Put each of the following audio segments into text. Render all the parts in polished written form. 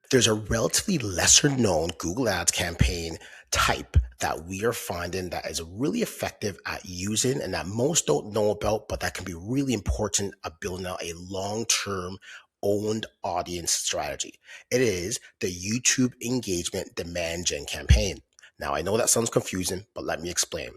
There's a relatively lesser known Google Ads campaign type that we are finding that is really effective at using and that most don't know about, but that can be really important at building out a long-term owned audience strategy. It is the YouTube engagement demand gen campaign. Now, I know that sounds confusing, but let me explain.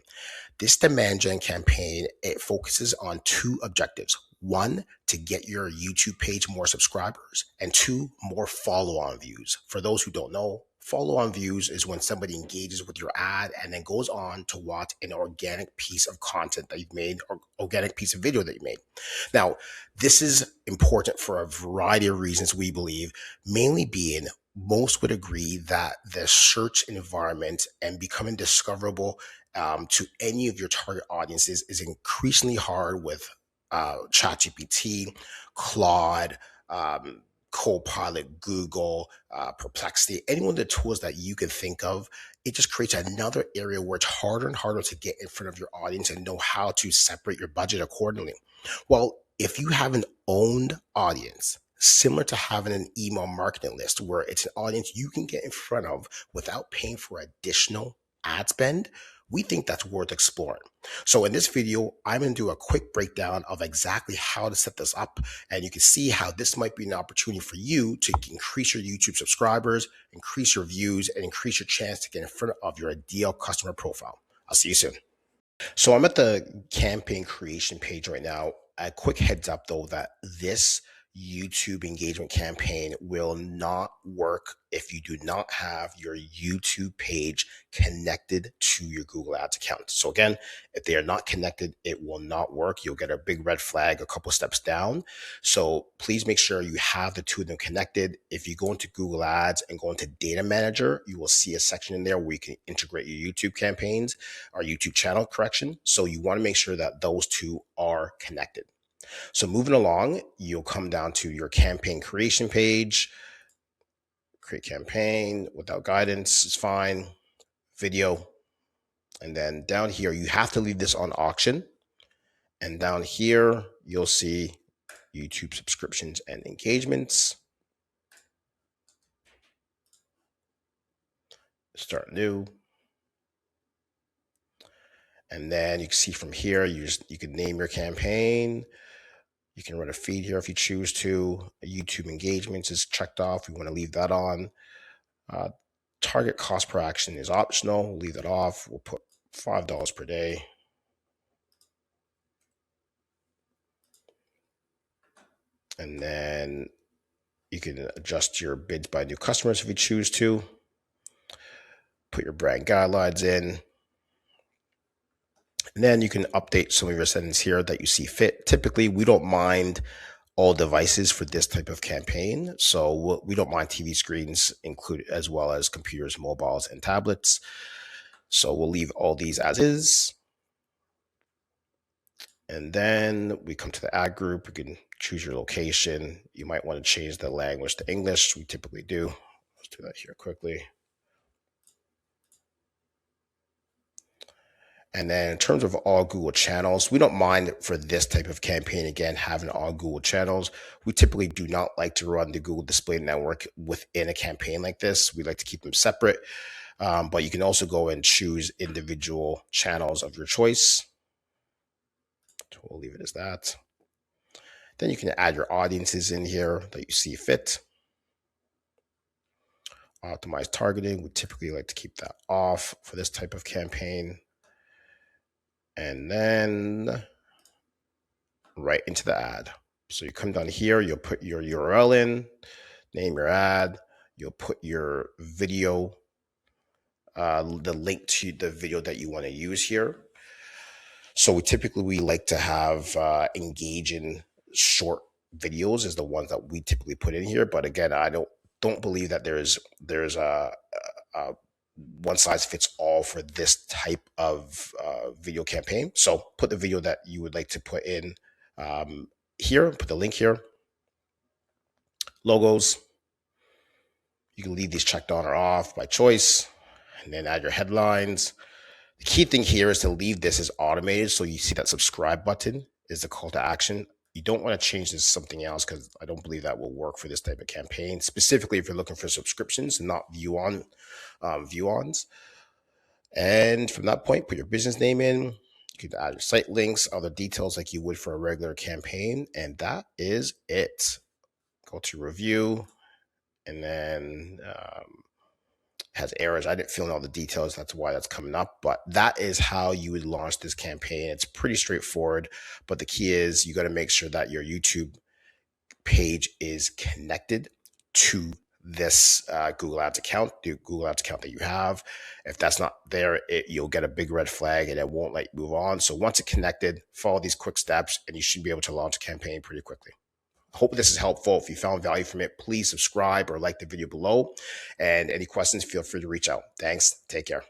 This demand gen campaign, it focuses on two objectives. One, to get your YouTube page more subscribers, and two, more follow-on views. For those who don't know, follow-on views is when somebody engages with your ad and then goes on to watch an organic piece of content that you've made or organic piece of video that you made. Now, this is important for a variety of reasons, we believe, mainly being most would agree that the search environment and becoming discoverable to any of your target audiences is increasingly hard with ChatGPT, Claude, Copilot, Google, Perplexity, any one of the tools that you can think of. It just creates another area where it's harder and harder to get in front of your audience and know how to separate your budget accordingly. Well, if you have an owned audience, similar to having an email marketing list where it's an audience you can get in front of without paying for additional ad spend, we think that's worth exploring. So in this video, I'm going to do a quick breakdown of exactly how to set this up. And you can see how this might be an opportunity for you to increase your YouTube subscribers, increase your views, and increase your chance to get in front of your ideal customer profile. I'll see you soon. So I'm at the campaign creation page right now. A quick heads up though that this YouTube engagement campaign will not work if you do not have your YouTube page connected to your Google Ads account. So again, if they are not connected, it will not work. You'll get a big red flag a couple steps down. So please make sure you have the two of them connected. If you go into Google Ads and go into Data Manager, you will see a section in there where you can integrate your YouTube campaigns or YouTube channel correction. So you want to make sure that those two are connected. So moving along, you'll come down to your campaign creation page. Create campaign without guidance is fine. Video. And then down here, you have to leave this on auction. And down here, you'll see YouTube subscriptions and engagements. Start new. And then you can see from here, you can name your campaign. You can run a feed here if you choose to. YouTube engagements is checked off. We want to leave that on. Target cost per action is optional. We'll leave that off. We'll put $5 per day. And then you can adjust your bids by new customers if you choose to. Put your brand guidelines in. And then you can update some of your settings here that you see fit. Typically, we don't mind all devices for this type of campaign. So we don't mind TV screens included, as well as computers, mobiles, and tablets. So we'll leave all these as is. And then we come to the ad group. You can choose your location. You might want to change the language to English. We typically do. Let's do that here quickly. And then in terms of all Google channels, we don't mind for this type of campaign, again, having all Google channels. We typically do not like to run the Google Display Network within a campaign like this. We like to keep them separate, but you can also go and choose individual channels of your choice. So we'll leave it as that. Then you can add your audiences in here that you see fit. Optimize targeting. We typically like to keep that off for this type of campaign. And then right into the ad. So you come down here, you'll put your URL in, name your ad, you'll put your video, the link to the video that you want to use here. So we like to have engaging short videos is the ones that we typically put in here. But again, I don't believe that there's a one size fits all for this type of video campaign. So put the video that you would like to put in here, put the link here. Logos, you can leave these checked on or off by choice, and then add your headlines. The key thing here is to leave this as automated. So you see that subscribe button is the call to action. You don't want to change this to something else because I don't believe that will work for this type of campaign. Specifically, if you're looking for subscriptions, not view-ons. And from that point, put your business name in. You can add your site links, other details like you would for a regular campaign, and that is it. Go to review, and then has errors. I didn't fill in all the details. That's why that's coming up. But that is how you would launch this campaign. It's pretty straightforward. But the key is you got to make sure that your YouTube page is connected to this Google Ads account, the Google Ads account that you have. If that's not there, you'll get a big red flag and it won't let you move on. So once it's connected, follow these quick steps and you should be able to launch a campaign pretty quickly. I hope this is helpful. If you found value from it, please subscribe or like the video below. And any questions, feel free to reach out. Thanks. Take care.